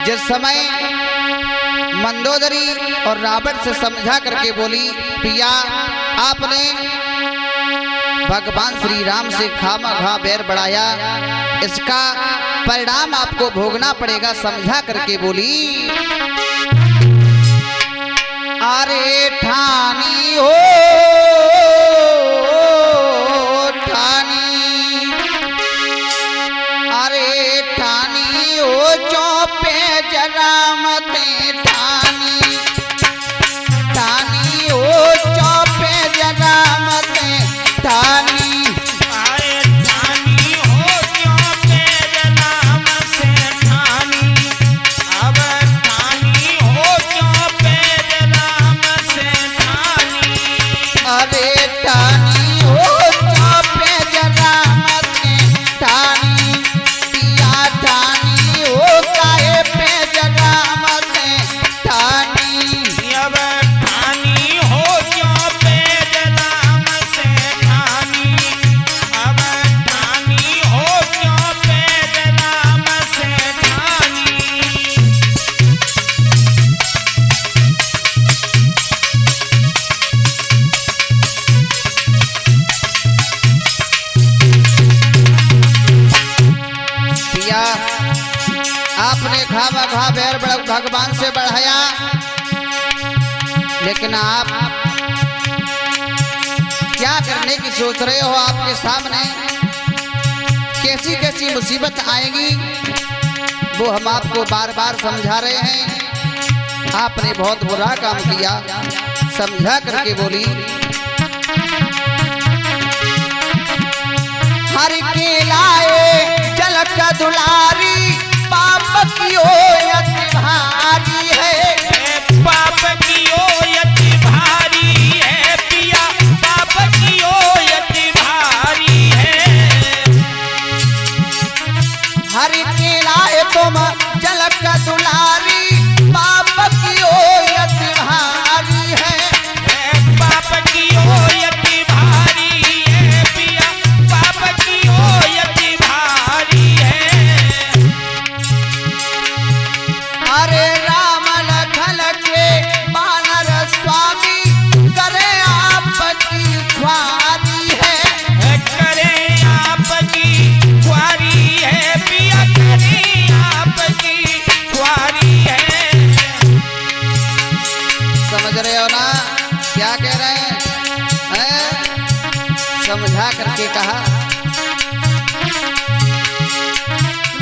जिस समय मंदोदरी और रावण से समझा करके बोली, पिया आपने भगवान श्री राम से खामखा बैर बढ़ाया, इसका परिणाम आपको भोगना पड़ेगा। समझा करके बोली, अरे ठानी हो ठानी, अरे ठानी हो चौपे जरा मते ठानी, ठानी हो चौपे जरा मते ठानी, अरे ठानी हो चौपे जरा मते ठानी, अब ठानी हो चौपे जरा मते ठानी, अरे ठानी हो चौपे जरा मते ठानी, पिया ठानी हो काहे पे जरा मते ठानी, अब ठानी हो चौपे जरा मते ठानी, अब ठानी हो चौपे जरा मते ठानी। पिया आपने खामखा बैर भगवान से बढ़ाया, लेकिन आप क्या करने की सोच रहे हो? आपके सामने कैसी कैसी मुसीबत आएगी वो हम आपको बार बार समझा रहे हैं। आपने बहुत बुरा काम किया। समझा करके बोली, हर के लाए जल का दुलारी, पाप की ओयत भारी है, पाप की ओयत भारी है, पिया पाप की ओयत भारी है। हर के लाए तुम जल का दुलारी, पाप की ओयत भारी है, पाप की ओयत भारी है, पिया पाप की ओयत भारी है। अरे राम लखन के बानर स्वामी, करे आपकी ख्वारी है, करे आपकी ख्वारी है, पिया करे आपकी ख्वारी है। समझ रहे हो ना क्या कह रहे हैं? समझा करके कहा,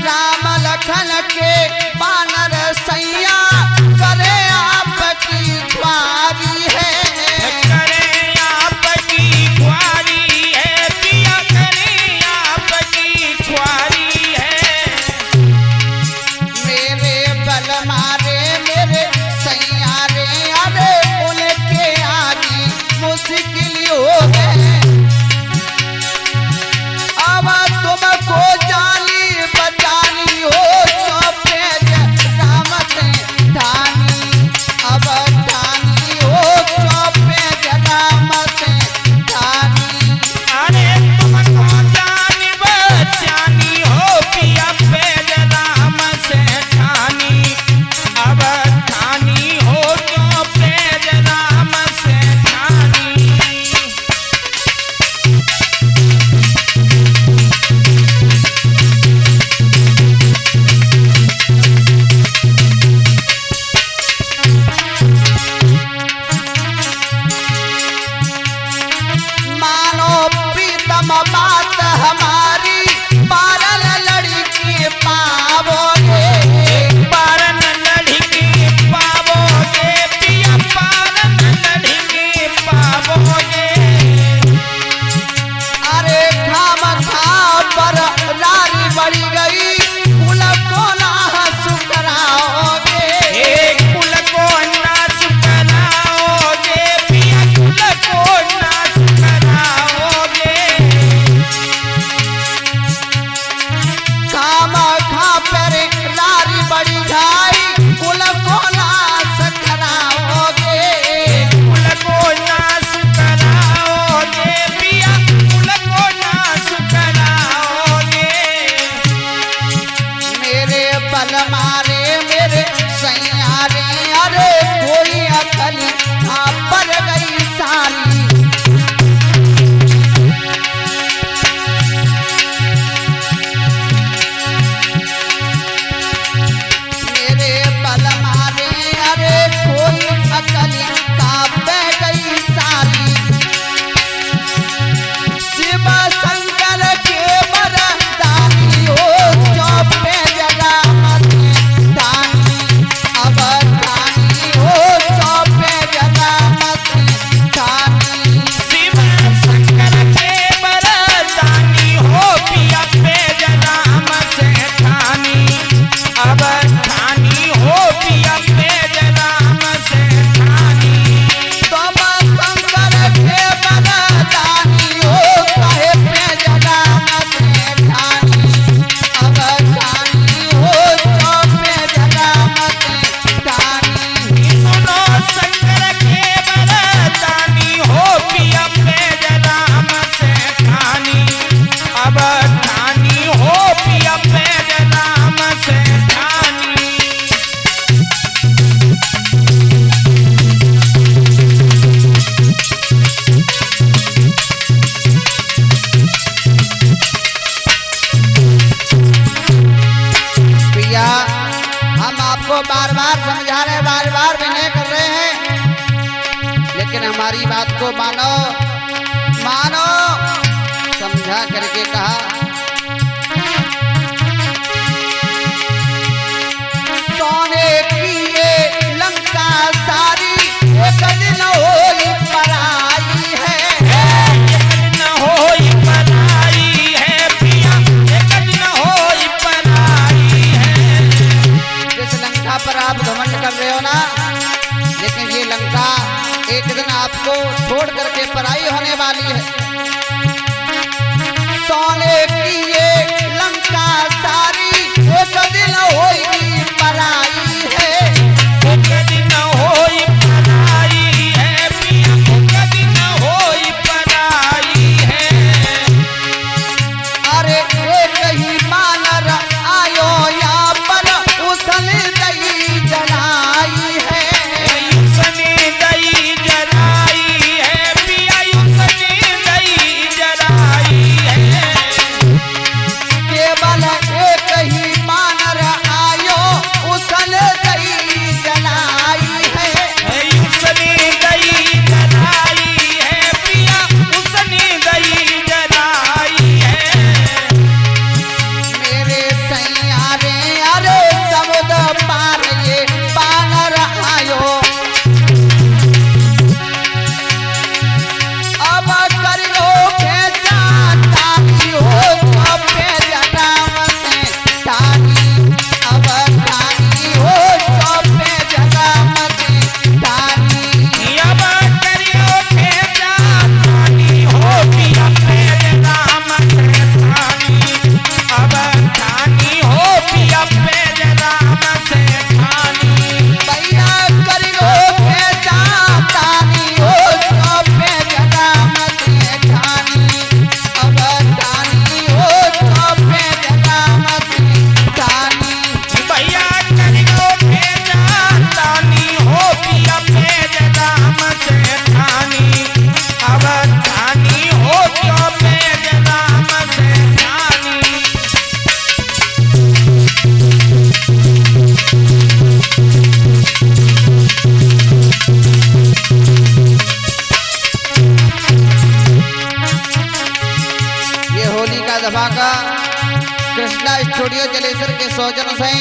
राम लखन के बानर सैया, करे आपकी ख्वारी है, करे आपकी ख्वारी है, पिया करे आपकी ख्वारी है। मेरे बल मारे मेरे सैया रे, अरे उनके आगे मुश्किल हो गए, अब तुमको जानी बचानी हो, चौपे जरा बार बार समझा रहे, बार बार विनय कर रहे हैं, लेकिन हमारी बात को मानो, मानो। समझा करके कहा, सोने की ये लंका सारी एक दिन होई पराई है, एक दिन होई पराई है पिया, एक दिन होई पराई है। जिस लंका पर आप घमंड कर रहे हो ना, लेकिन ये लंका एक दिन आपको छोड़ करके पराई होने वाली है। सोने की ये लंका सारी एक दिन होगी पराई है, एक दिन होई पराई है पिया, एक दिन होई पराई है। अरे एक ही मानर आयो यहाँ पर उसल दई जलाई है, उसने दई जलाई है पिया, उसने दई जलाई है। केवल एक ही मानर आयो उसल दई जलाई है, उसने दई जलाई है पिया, उसने दई जलाई है। मेरे सैयारे अरे समुद्र पार ये बानर आयो, अब करियो भेजा तानी हो सब पे जनाम से तानी, अब तानी हो सब पे जनाम से तानी। अब करियो भेजा तानी हो पिया पेड़ राम से थानी, अब थानी हो पिया पेड़ राम से थानी। भैया करियो भेजा तानी हो सब पे जनाम से तानी, अब तानी हो सब पे जनाम से तानी। भैया करियो भेजा तानी हो पिया पेड़ राम से थानी, अब थानी हो पिया पेड़ राम से थानी। ये होली का धमाका कृष्णा स्टूडियो जलेसर के सौजन्य से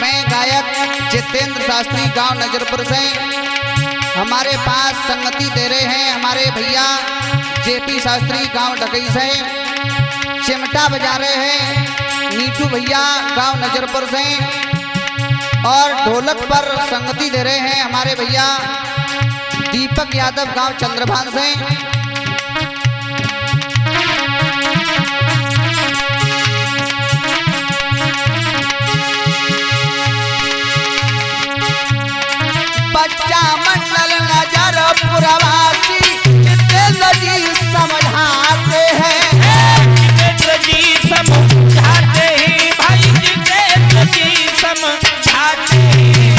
मैं गायक जितेंद्र शास्त्री गांव नजरपुर से हमारे पास संगति दे रहे हैं हमारे भैया जेपी शास्त्री गांव ढकई से, चिमटा बजा रहे हैं नीटू भैया गांव नजरपुर से, और ढोलक पर संगति दे रहे हैं हमारे भैया दीपक यादव गांव चंद्रभान से। बच्चा मंडल नजरपुरवासी जितेंद्र जी समझाते हैं, जितेंद्र जी समझाते हैं भाई, जितेंद्र जी समझाते हैं।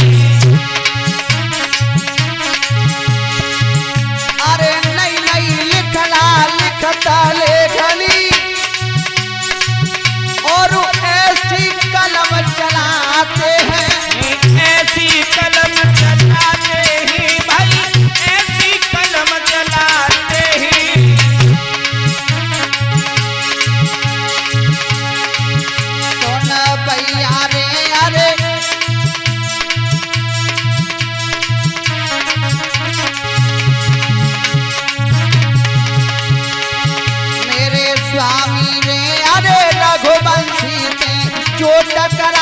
अरे नई नई लिखना लिखता लेखनी और ऐसी कलम चलाते हैं, ऐसी कलम चलाते हैं भाई, ऐसी कलम चलाते हैं। सुन भैया रे अरे मेरे स्वामी रे अरे रघुवंशी ने चोट करा